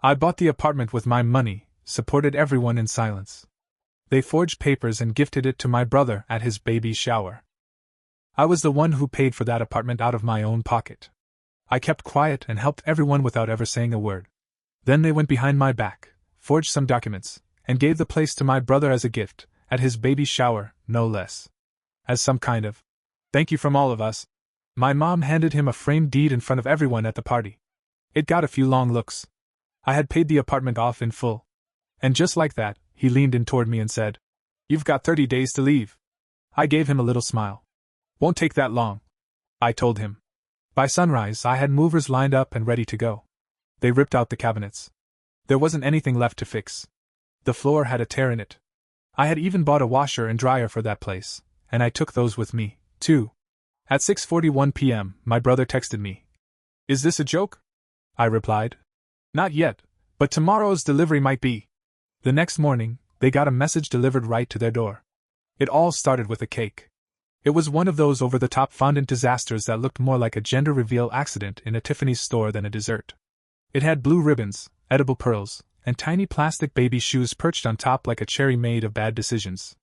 I bought the apartment with my money, supported everyone in silence. They forged papers and gifted it to my brother at his baby shower. I was the one who paid for that apartment out of my own pocket. I kept quiet and helped everyone without ever saying a word. Then they went behind my back, forged some documents, and gave the place to my brother as a gift, at his baby shower, no less. As some kind of thank you from all of us. My mom handed him a framed deed in front of everyone at the party. It got a few long looks. I had paid the apartment off in full. And just like that, he leaned in toward me and said, "You've got 30 days to leave." I gave him a little smile. "Won't take that long," I told him. By sunrise, I had movers lined up and ready to go. They ripped out the cabinets. There wasn't anything left to fix. The floor had a tear in it. I had even bought a washer and dryer for that place, and I took those with me, too. At 6:41 p.m., my brother texted me. "Is this a joke?" I replied. "Not yet, but tomorrow's delivery might be." The next morning, they got a message delivered right to their door. It all started with a cake. It was one of those over-the-top fondant disasters that looked more like a gender reveal accident in a Tiffany's store than a dessert. It had blue ribbons, edible pearls, and tiny plastic baby shoes perched on top like a cherry made of bad decisions.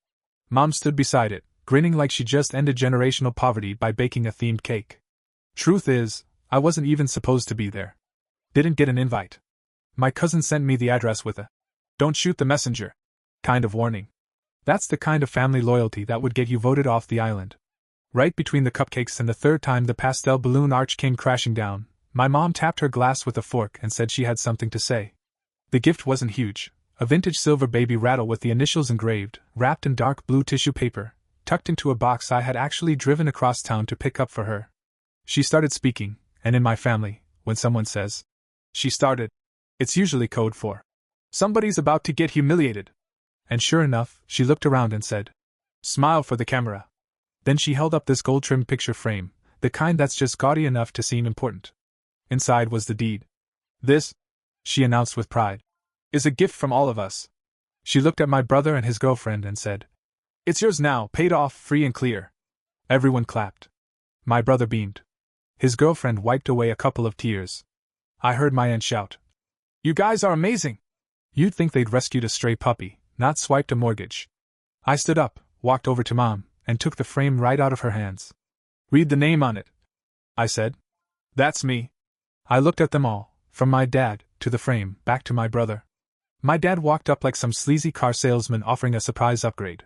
Mom stood beside it, grinning like she just ended generational poverty by baking a themed cake. Truth is, I wasn't even supposed to be there. Didn't get an invite. My cousin sent me the address with a "don't shoot the messenger" kind of warning. That's the kind of family loyalty that would get you voted off the island. Right between the cupcakes and the third time the pastel balloon arch came crashing down, my mom tapped her glass with a fork and said she had something to say. The gift wasn't huge, a vintage silver baby rattle with the initials engraved, wrapped in dark blue tissue paper, tucked into a box I had actually driven across town to pick up for her. She started speaking, and in my family, when someone says, "she started," it's usually code for somebody's about to get humiliated. And sure enough, she looked around and said, "Smile for the camera." Then she held up this gold-trimmed picture frame, the kind that's just gaudy enough to seem important. Inside was the deed. "This," she announced with pride, "is a gift from all of us." She looked at my brother and his girlfriend and said, "It's yours now, paid off, free and clear." Everyone clapped. My brother beamed. His girlfriend wiped away a couple of tears. I heard my aunt shout, "You guys are amazing!" You'd think they'd rescued a stray puppy, not swiped a mortgage. I stood up, walked over to Mom, and took the frame right out of her hands. "Read the name on it," I said. "That's me." I looked at them all, from my dad, to the frame, back to my brother. My dad walked up like some sleazy car salesman offering a surprise upgrade.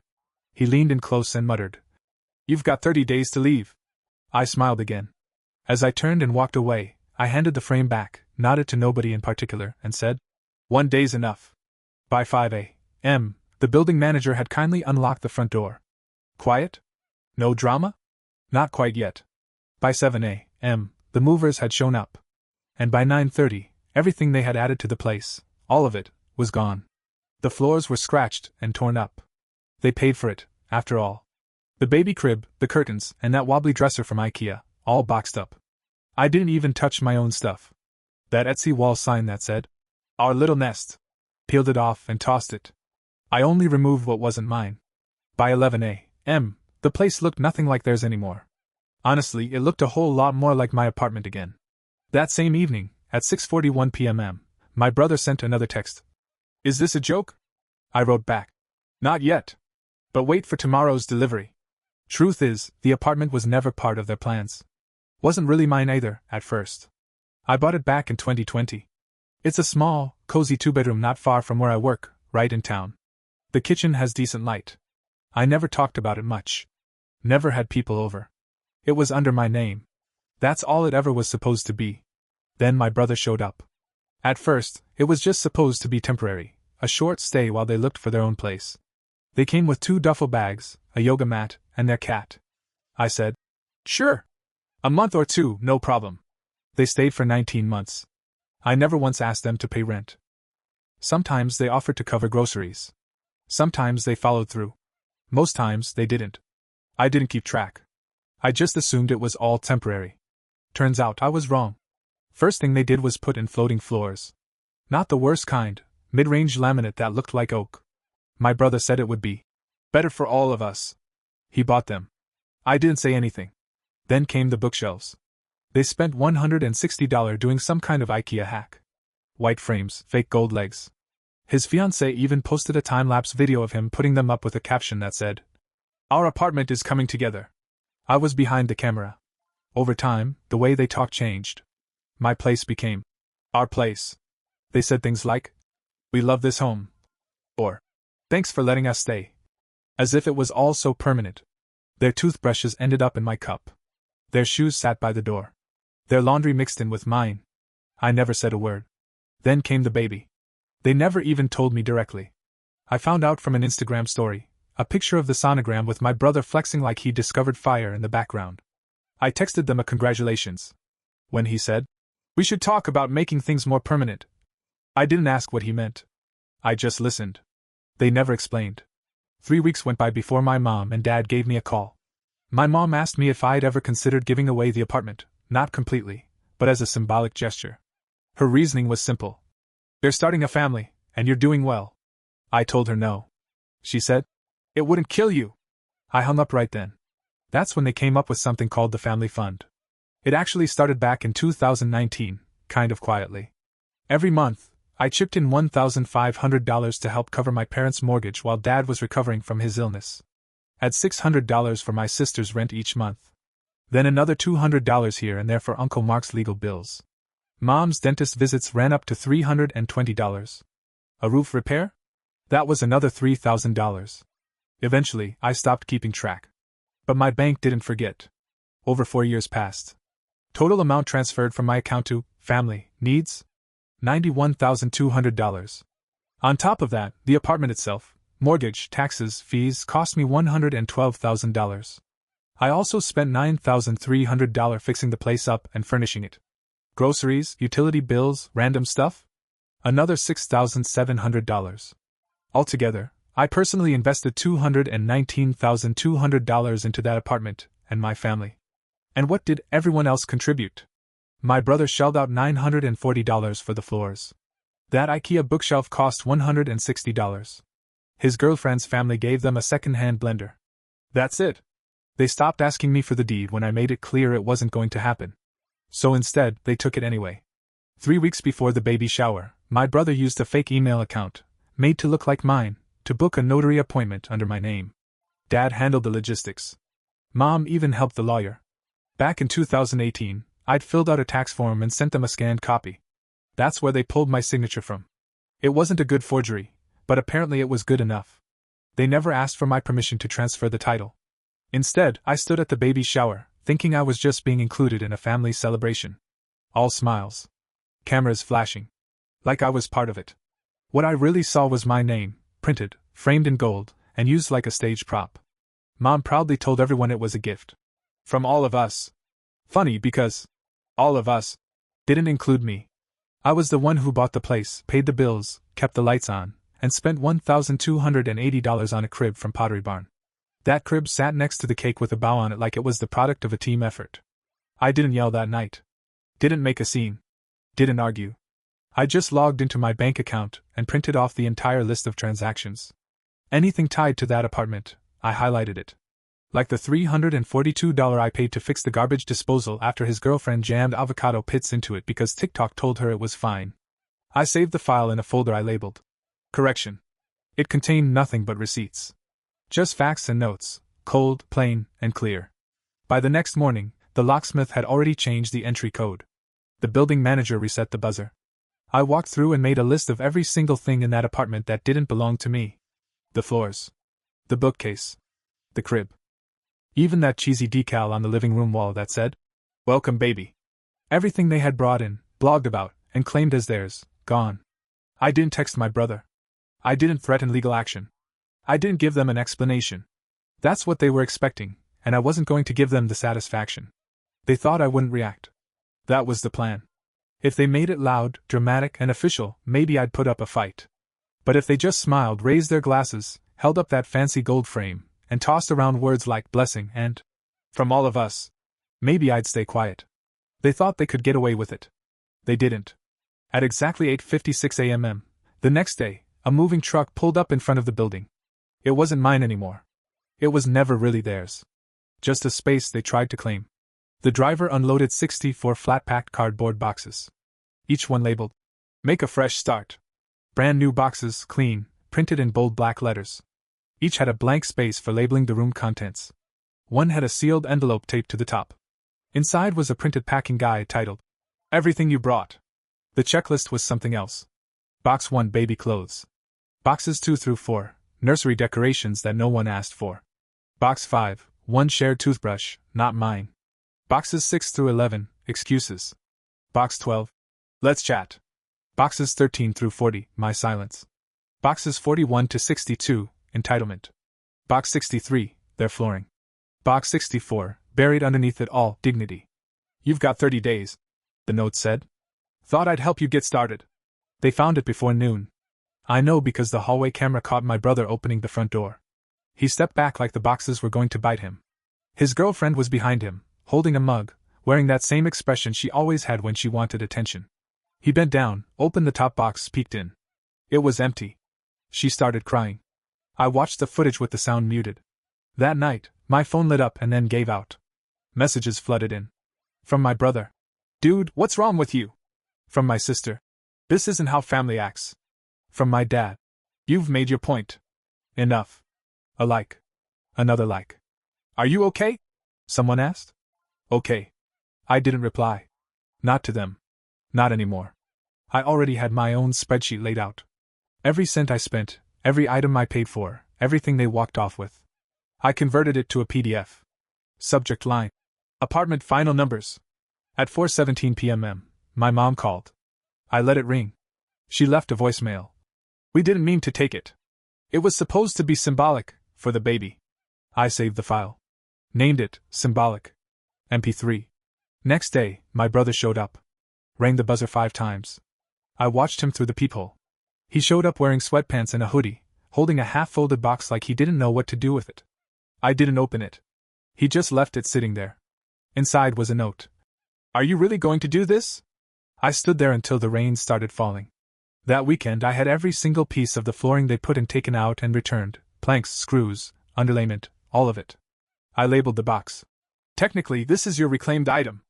He leaned in close and muttered, "You've got 30 days to leave." I smiled again. As I turned and walked away, I handed the frame back, nodded to nobody in particular, and said, "1 day's enough." By 5 a.m., the building manager had kindly unlocked the front door. Quiet? No drama? Not quite yet. By 7 a.m., the movers had shown up. And by 9:30, everything they had added to the place, all of it, was gone. The floors were scratched and torn up. They paid for it, after all. The baby crib, the curtains, and that wobbly dresser from IKEA, all boxed up. I didn't even touch my own stuff. That Etsy wall sign that said, "Our Little Nest," peeled it off and tossed it. I only removed what wasn't mine. By 11 a.m., the place looked nothing like theirs anymore. Honestly, it looked a whole lot more like my apartment again. That same evening, at 6:41 p.m., my brother sent another text. "Is this a joke?" I wrote back, "Not yet. But wait for tomorrow's delivery." Truth is, the apartment was never part of their plans. Wasn't really mine either, at first. I bought it back in 2020. It's a small, cozy 2-bedroom not far from where I work, right in town. The kitchen has decent light. I never talked about it much. Never had people over. It was under my name. That's all it ever was supposed to be. Then my brother showed up. At first, it was just supposed to be temporary, a short stay while they looked for their own place. They came with 2 duffel bags, a yoga mat, and their cat. I said, "Sure. A month or 2, no problem." They stayed for 19 months. I never once asked them to pay rent. Sometimes they offered to cover groceries. Sometimes they followed through. Most times they didn't. I didn't keep track. I just assumed it was all temporary. Turns out I was wrong. First thing they did was put in floating floors. Not the worst kind, mid-range laminate that looked like oak. My brother said it would be better for all of us. He bought them. I didn't say anything. Then came the bookshelves. They spent $160 doing some kind of IKEA hack. white frames, fake gold legs. His fiancée even posted a time-lapse video of him putting them up with a caption that said, "Our apartment is coming together." I was behind the camera. Over time, the way they talked changed. My place became our place. They said things like, "We love this home," or "Thanks for letting us stay." As if it was all so permanent. Their toothbrushes ended up in my cup. Their shoes sat by the door. Their laundry mixed in with mine. I never said a word. Then came the baby. They never even told me directly. I found out from an Instagram story, a picture of the sonogram with my brother flexing like he discovered fire in the background. I texted them a congratulations. When he said, "We should talk about making things more permanent," I didn't ask what he meant. I just listened. They never explained. 3 weeks went by before my mom and dad gave me a call. My mom asked me if I'd ever considered giving away the apartment, not completely, but as a symbolic gesture. Her reasoning was simple. "You're starting a family, and you're doing well." I told her no. She said, "It wouldn't kill you." I hung up right then. That's when they came up with something called the Family Fund. It actually started back in 2019, kind of quietly. Every month, I chipped in $1,500 to help cover my parents' mortgage while Dad was recovering from his illness. Add $600 for my sister's rent each month. Then another $200 here and there for Uncle Mark's legal bills. Mom's dentist visits ran up to $320. A roof repair? That was another $3,000. Eventually, I stopped keeping track. But my bank didn't forget. Over 4 years passed. Total amount transferred from my account to family needs? $91,200. On top of that, the apartment itself, mortgage, taxes, fees cost me $112,000. I also spent $9,300 fixing the place up and furnishing it. Groceries, utility bills, random stuff? Another $6,700. Altogether, I personally invested $219,200 into that apartment and my family. And what did everyone else contribute? My brother shelled out $940 for the floors. That IKEA bookshelf cost $160. His girlfriend's family gave them a second-hand blender. That's it. They stopped asking me for the deed when I made it clear it wasn't going to happen. So instead, they took it anyway. 3 weeks before the baby shower, my brother used a fake email account, made to look like mine, to book a notary appointment under my name. Dad handled the logistics. Mom even helped the lawyer. Back in 2018, I'd filled out a tax form and sent them a scanned copy. That's where they pulled my signature from. It wasn't a good forgery, but apparently it was good enough. They never asked for my permission to transfer the title. Instead, I stood at the baby shower, thinking I was just being included in a family celebration. All smiles. Cameras flashing. Like I was part of it. What I really saw was my name, printed, framed in gold, and used like a stage prop. Mom proudly told everyone it was a gift. From all of us. Funny because all of us didn't include me. I was the one who bought the place, paid the bills, kept the lights on, and spent $1,280 on a crib from Pottery Barn. That crib sat next to the cake with a bow on it like it was the product of a team effort. I didn't yell that night. Didn't make a scene. Didn't argue. I just logged into my bank account and printed off the entire list of transactions. Anything tied to that apartment, I highlighted it. Like the $342 I paid to fix the garbage disposal after his girlfriend jammed avocado pits into it because TikTok told her it was fine. I saved the file in a folder I labeled. Correction. It contained nothing but receipts. Just facts and notes, cold, plain, and clear. By the next morning, the locksmith had already changed the entry code. The building manager reset the buzzer. I walked through and made a list of every single thing in that apartment that didn't belong to me. The floors. The bookcase. The crib. Even that cheesy decal on the living room wall that said, "Welcome, baby." Everything they had brought in, blogged about, and claimed as theirs, gone. I didn't text my brother. I didn't threaten legal action. I didn't give them an explanation. That's what they were expecting, and I wasn't going to give them the satisfaction. They thought I wouldn't react. That was the plan. If they made it loud, dramatic, and official, maybe I'd put up a fight. But if they just smiled, raised their glasses, held up that fancy gold frame, and tossed around words like blessing and from all of us, maybe I'd stay quiet. They thought they could get away with it. They didn't. At exactly 8:56 a.m., the next day, a moving truck pulled up in front of the building. It wasn't mine anymore. It was never really theirs. Just a space they tried to claim. The driver unloaded 64 flat-packed cardboard boxes. Each one labeled Make a fresh start. Brand new boxes, clean, printed in bold black letters. Each had a blank space for labeling the room contents. One had a sealed envelope taped to the top. Inside was a printed packing guide titled, Everything You Brought. The checklist was something else. Box 1, baby clothes. Boxes 2 through 4, nursery decorations that no one asked for. Box 5, 1 shared toothbrush, not mine. Boxes 6 through 11, excuses. Box 12, let's chat. Boxes 13 through 40, my silence. Boxes 41 to 62, entitlement. Box 63, their flooring. Box 64, buried underneath it all, dignity. You've got 30 days, the note said. Thought I'd help you get started. They found it before noon. I know because the hallway camera caught my brother opening the front door. He stepped back like the boxes were going to bite him. His girlfriend was behind him, holding a mug, wearing that same expression she always had when she wanted attention. He bent down, opened the top box, peeked in. It was empty. She started crying. I watched the footage with the sound muted. That night, my phone lit up and then gave out. Messages flooded in. From my brother. Dude, what's wrong with you? From my sister. This isn't how family acts. From my dad. You've made your point. Enough. A like. Another like. Are you okay? Someone asked. Okay. I didn't reply. Not to them. Not anymore. I already had my own spreadsheet laid out. Every cent I spent, every item I paid for, everything they walked off with. I converted it to a PDF. Subject line. Apartment final numbers. At 4:17 p.m. My mom called. I let it ring. She left a voicemail. We didn't mean to take it. It was supposed to be symbolic, for the baby. I saved the file. Named it, Symbolic. MP3. Next day, my brother showed up. Rang the buzzer 5 times. I watched him through the peephole. He showed up wearing sweatpants and a hoodie, holding a half-folded box like he didn't know what to do with it. I didn't open it. He just left it sitting there. Inside was a note. Are you really going to do this? I stood there until the rain started falling. That weekend I had every single piece of the flooring they put in taken out and returned, planks, screws, underlayment, all of it. I labeled the box. Technically, this is your reclaimed item.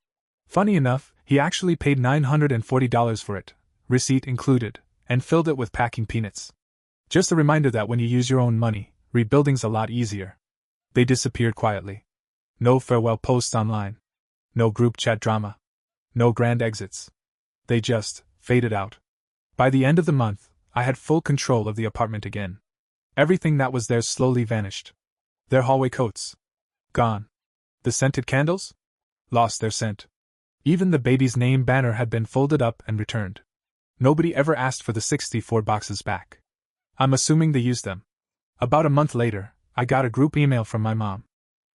Funny enough, he actually paid $940 for it, receipt included, and filled it with packing peanuts. Just a reminder that when you use your own money, rebuilding's a lot easier. They disappeared quietly. No farewell posts online. No group chat drama. No grand exits. They just faded out. By the end of the month, I had full control of the apartment again. Everything that was there slowly vanished. Their hallway coats. Gone. The scented candles? Lost their scent. Even the baby's name banner had been folded up and returned. Nobody ever asked for the 64 boxes back. I'm assuming they used them. About a month later, I got a group email from my mom.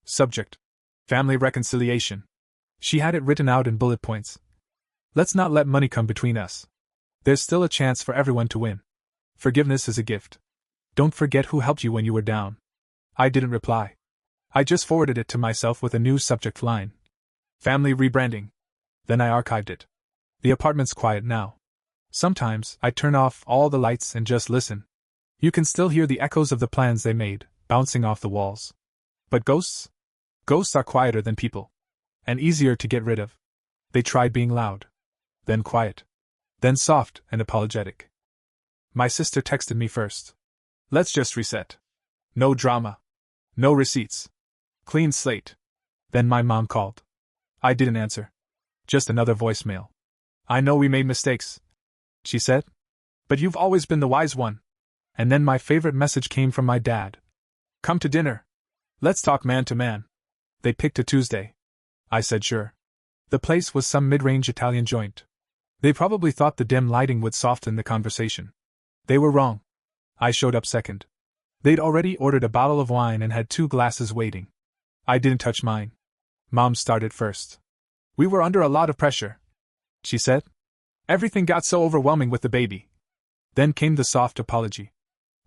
Subject: Family reconciliation. She had it written out in bullet points. Let's not let money come between us. There's still a chance for everyone to win. Forgiveness is a gift. Don't forget who helped you when you were down. I didn't reply. I just forwarded it to myself with a new subject line. Family rebranding. Then I archived it. The apartment's quiet now. Sometimes I turn off all the lights and just listen. You can still hear the echoes of the plans they made, bouncing off the walls. But ghosts? Ghosts are quieter than people. And easier to get rid of. They tried being loud. Then quiet. Then soft and apologetic. My sister texted me first. Let's just reset. No drama. No receipts. Clean slate. Then my mom called. I didn't answer. Just another voicemail. I know we made mistakes, she said. But you've always been the wise one. And then my favorite message came from my dad. Come to dinner. Let's talk man to man. They picked a Tuesday. I said sure. The place was some mid-range Italian joint. They probably thought the dim lighting would soften the conversation. They were wrong. I showed up second. They'd already ordered a bottle of wine and had 2 glasses waiting. I didn't touch mine. Mom started first. We were under a lot of pressure, she said. Everything got so overwhelming with the baby. Then came the soft apology.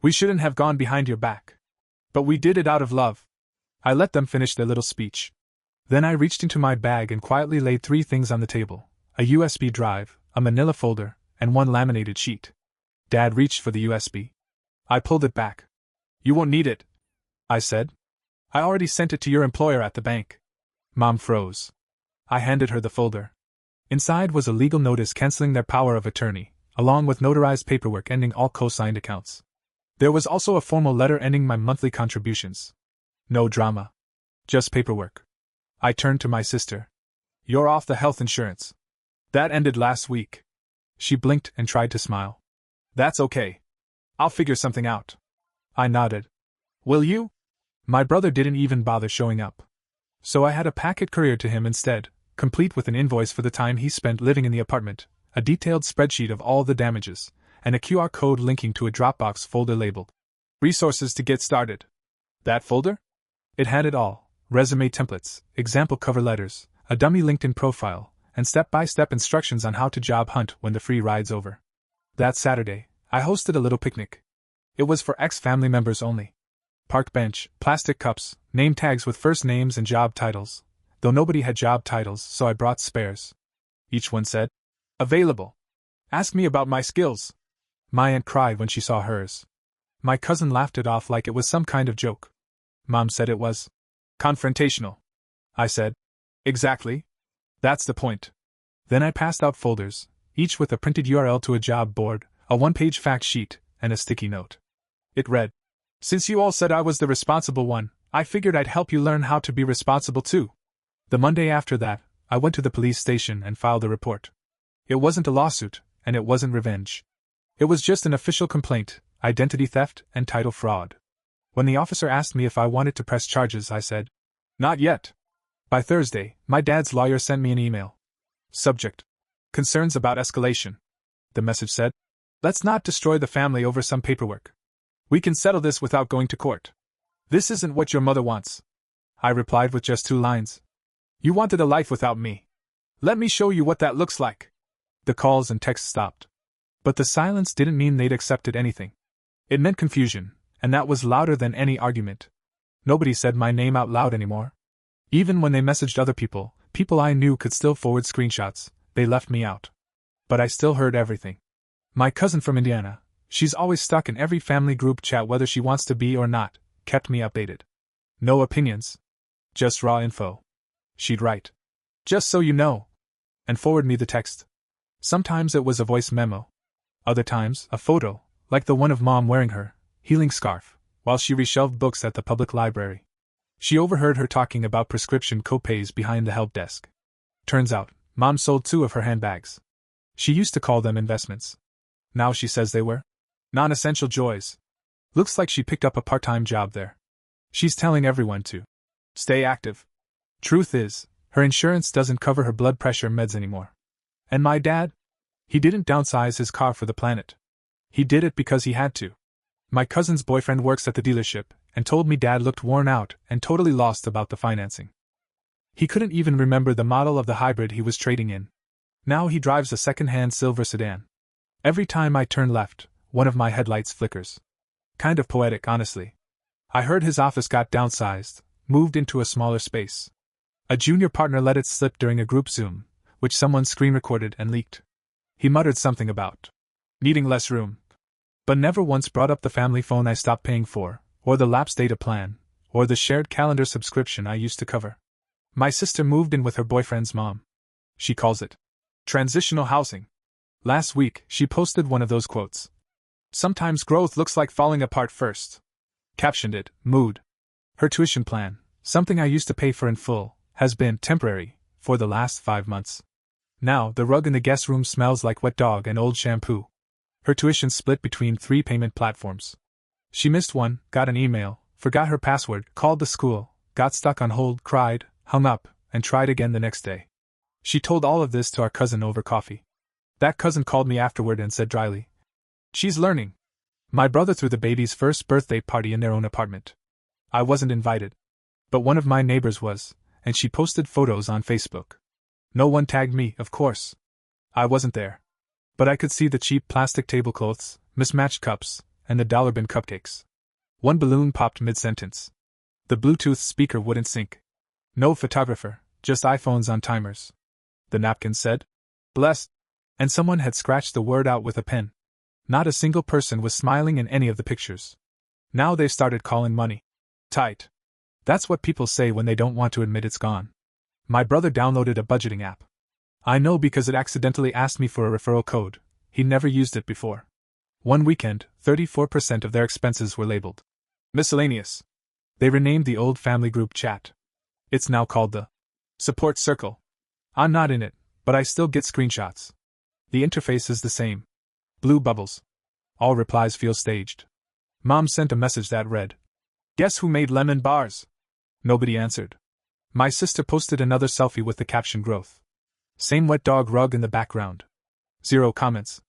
We shouldn't have gone behind your back. But we did it out of love. I let them finish their little speech. Then I reached into my bag and quietly laid 3 things on the table: a USB drive, a manila folder, and 1 laminated sheet. Dad reached for the USB. I pulled it back. You won't need it, I said. I already sent it to your employer at the bank. Mom froze. I handed her the folder. Inside was a legal notice canceling their power of attorney, along with notarized paperwork ending all co-signed accounts. There was also a formal letter ending my monthly contributions. No drama. Just paperwork. I turned to my sister. You're off the health insurance. That ended last week. She blinked and tried to smile. That's okay. I'll figure something out. I nodded. Will you? My brother didn't even bother showing up. So I had a packet couriered to him instead, complete with an invoice for the time he spent living in the apartment, a detailed spreadsheet of all the damages, and a QR code linking to a Dropbox folder labeled Resources to get started. That folder? It had it all: resume templates, example cover letters, a dummy LinkedIn profile, and step-by-step instructions on how to job hunt when the free ride's over. That Saturday, I hosted a little picnic. It was for ex-family members only. Park bench, plastic cups, name tags with first names and job titles, though nobody had job titles, so I brought spares. Each one said, "Available. Ask me about my skills." My aunt cried when she saw hers. My cousin laughed it off like it was some kind of joke. Mom said it was confrontational. I said, "Exactly. That's the point." Then I passed out folders, each with a printed URL to a job board, a one-page fact sheet, and a sticky note. It read, "Since you all said I was the responsible one, I figured I'd help you learn how to be responsible too." The Monday after that, I went to the police station and filed a report. It wasn't a lawsuit, and it wasn't revenge. It was just an official complaint: identity theft and title fraud. When the officer asked me if I wanted to press charges, I said, "Not yet." By Thursday, my dad's lawyer sent me an email. Subject: Concerns about escalation. The message said, "Let's not destroy the family over some paperwork. We can settle this without going to court. This isn't what your mother wants." I replied with just 2 lines. "You wanted a life without me. Let me show you what that looks like." The calls and texts stopped. But the silence didn't mean they'd accepted anything. It meant confusion, and that was louder than any argument. Nobody said my name out loud anymore. Even when they messaged other people, people I knew could still forward screenshots, they left me out. But I still heard everything. My cousin from Indiana, she's always stuck in every family group chat whether she wants to be or not, kept me updated. No opinions. Just raw info. She'd write, "Just so you know," and forward me the text. Sometimes it was a voice memo. Other times, a photo, like the one of Mom wearing her healing scarf, while she reshelved books at the public library. She overheard her talking about prescription co-pays behind the help desk. Turns out, Mom sold 2 of her handbags. She used to call them investments. Now she says they were non-essential joys. Looks like she picked up a part-time job there. She's telling everyone to stay active. Truth is, her insurance doesn't cover her blood pressure meds anymore. And my dad? He didn't downsize his car for the planet. He did it because he had to. My cousin's boyfriend works at the dealership, and told me Dad looked worn out and totally lost about the financing. He couldn't even remember the model of the hybrid he was trading in. Now he drives a second-hand silver sedan. Every time I turn left, one of my headlights flickers. Kind of poetic, honestly. I heard his office got downsized, moved into a smaller space. A junior partner let it slip during a group Zoom, which someone screen-recorded and leaked. He muttered something about needing less room, but never once brought up the family phone I stopped paying for, or the lapsed data plan, or the shared calendar subscription I used to cover. My sister moved in with her boyfriend's mom. She calls it transitional housing. Last week, she posted one of those quotes. "Sometimes growth looks like falling apart first." Captioned it, "Mood." Her tuition plan, something I used to pay for in full, has been temporary for the last 5 months. Now, the rug in the guest room smells like wet dog and old shampoo. Her tuition split between 3 payment platforms. She missed one, got an email, forgot her password, called the school, got stuck on hold, cried, hung up, and tried again the next day. She told all of this to our cousin over coffee. That cousin called me afterward and said dryly, "She's learning." My brother threw the baby's first birthday party in their own apartment. I wasn't invited. But one of my neighbors was, and she posted photos on Facebook. No one tagged me, of course. I wasn't there. But I could see the cheap plastic tablecloths, mismatched cups, and the dollar bin cupcakes. One balloon popped mid-sentence. The Bluetooth speaker wouldn't sync. No photographer, just iPhones on timers. The napkin said, "Blessed," and someone had scratched the word out with a pen. Not a single person was smiling in any of the pictures. Now they started calling money tight. That's what people say when they don't want to admit it's gone. My brother downloaded a budgeting app. I know because it accidentally asked me for a referral code. He never used it before. One weekend, 34% of their expenses were labeled miscellaneous. They renamed the old family group chat. It's now called the support circle. I'm not in it, but I still get screenshots. The interface is the same. Blue bubbles. All replies feel staged. Mom sent a message that read, "Guess who made lemon bars?" Nobody answered. My sister posted another selfie with the caption growth. Same wet dog rug in the background. 0 comments.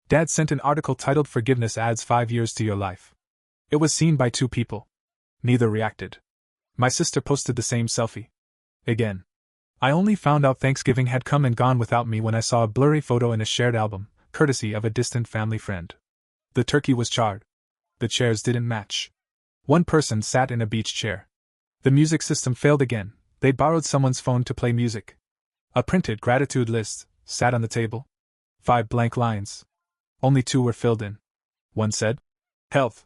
Dad sent an article titled "Forgiveness Adds 5 Years to Your Life." It was seen by 2 people. Neither reacted. My sister posted the same selfie. Again. I only found out Thanksgiving had come and gone without me when I saw a blurry photo in a shared album, courtesy of a distant family friend. The turkey was charred. The chairs didn't match. One person sat in a beach chair. The music system failed again. They'd borrowed someone's phone to play music. A printed gratitude list sat on the table. 5 blank lines. Only 2 were filled in. One said, "Health."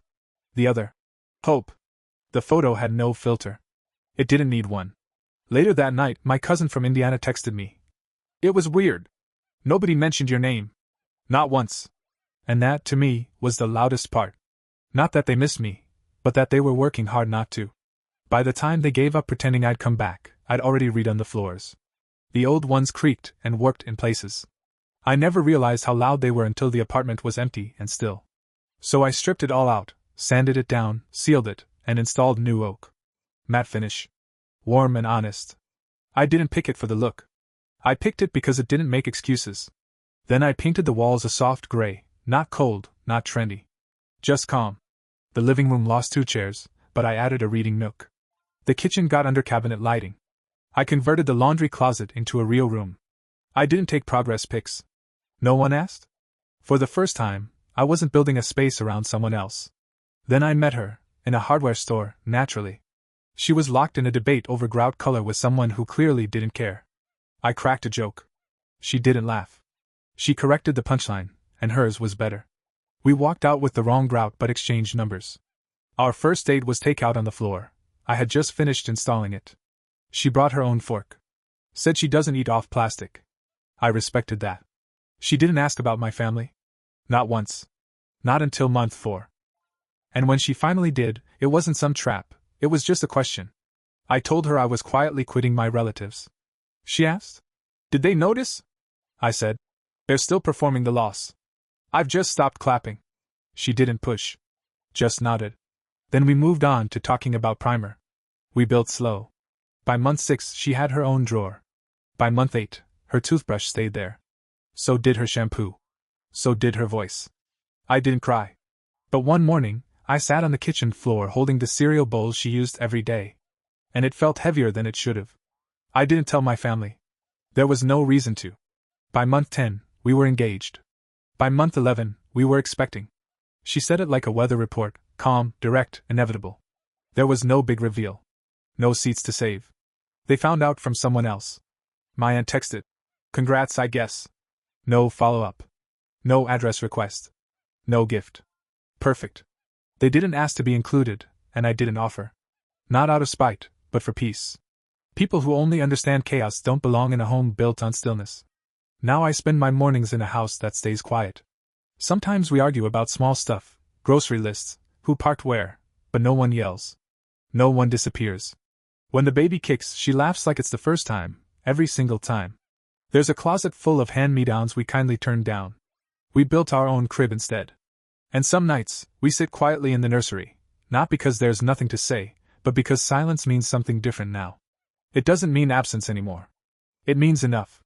The other, "Hope." The photo had no filter. It didn't need one. Later that night, my cousin from Indiana texted me. "It was weird. Nobody mentioned your name. Not once." And that, to me, was the loudest part. Not that they missed me, but that they were working hard not to. By the time they gave up pretending I'd come back, I'd already redone the floors. The old ones creaked and warped in places. I never realized how loud they were until the apartment was empty and still. So I stripped it all out, sanded it down, sealed it, and installed new oak. Matte finish. Warm and honest. I didn't pick it for the look. I picked it because it didn't make excuses. Then I painted the walls a soft gray, not cold, not trendy. Just calm. The living room lost 2 chairs, but I added a reading nook. The kitchen got under cabinet lighting. I converted the laundry closet into a real room. I didn't take progress pics. No one asked? For the first time, I wasn't building a space around someone else. Then I met her, in a hardware store, naturally. She was locked in a debate over grout color with someone who clearly didn't care. I cracked a joke. She didn't laugh. She corrected the punchline, and hers was better. We walked out with the wrong grout but exchanged numbers. Our first date was takeout on the floor. I had just finished installing it. She brought her own fork. Said she doesn't eat off plastic. I respected that. She didn't ask about my family. Not once. Not until month 4. And when she finally did, it wasn't some trap, it was just a question. I told her I was quietly quitting my relatives. She asked, "Did they notice?" I said, "They're still performing the loss. I've just stopped clapping." She didn't push. Just nodded. Then we moved on to talking about primer. We built slow. By month 6, she had her own drawer. By month 8, her toothbrush stayed there. So did her shampoo. So did her voice. I didn't cry. But one morning, I sat on the kitchen floor holding the cereal bowl she used every day. And it felt heavier than it should have. I didn't tell my family. There was no reason to. By month 10, we were engaged. By month 11, we were expecting. She said it like a weather report, calm, direct, inevitable. There was no big reveal. No seats to save. They found out from someone else. My aunt texted, "Congrats, I guess." No follow-up. No address request. No gift. Perfect. They didn't ask to be included, and I didn't offer. Not out of spite, but for peace. People who only understand chaos don't belong in a home built on stillness. Now I spend my mornings in a house that stays quiet. Sometimes we argue about small stuff, grocery lists, who parked where, but no one yells. No one disappears. When the baby kicks, she laughs like it's the first time, every single time. There's a closet full of hand-me-downs we kindly turned down. We built our own crib instead. And some nights, we sit quietly in the nursery, not because there's nothing to say, but because silence means something different now. It doesn't mean absence anymore. It means enough.